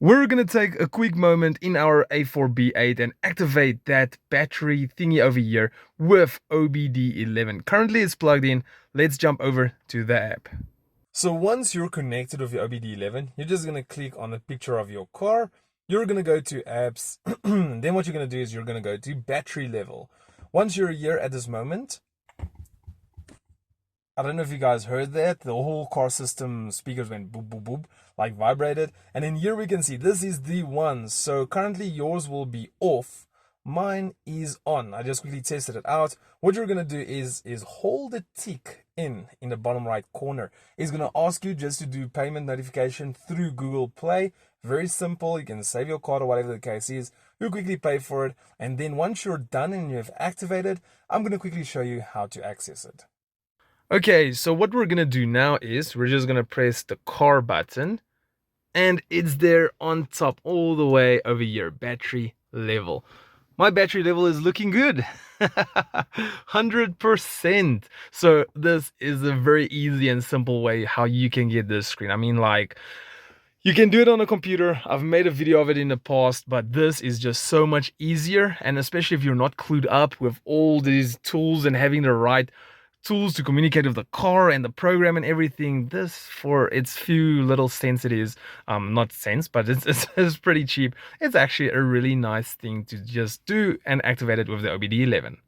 We're going to take a quick moment in our A4B8 and activate that battery thingy over here with OBDeleven. Currently it's plugged in. Let's jump over to the app. So once you're connected with your OBDeleven, you're just going to click on the picture of your car. You're going to go to apps. Then what you're going to do is you're going to go to battery level. Once you're here at this moment, I don't know if you guys heard that. The whole car system speakers went boop, boop, boop, like vibrated. And then here we can see this is the one. So currently yours will be off. Mine is on. I just quickly tested it out. What you're going to do is hold the tick in the bottom right corner. It's going to ask you just to do payment notification through Google Play. Very simple. You can save your card or whatever the case is. You quickly pay for it. And then once you're done and you've activated, I'm going to quickly show you how to access it. Okay, so what we're gonna do now is we're just gonna press the car button and it's there on top all the way over here, battery level. My battery level is looking good. 100%. So this is a very easy and simple way how you can get this screen. I mean, like, you can do it on a computer. I've made a video of it in the past, but this is just so much easier. And especially if you're not clued up with all these tools and having the right tools to communicate with the car and the program and everything, this for its few little cents it is, not cents, but it's pretty cheap. It's actually a really nice thing to just do and activate it with the OBDeleven.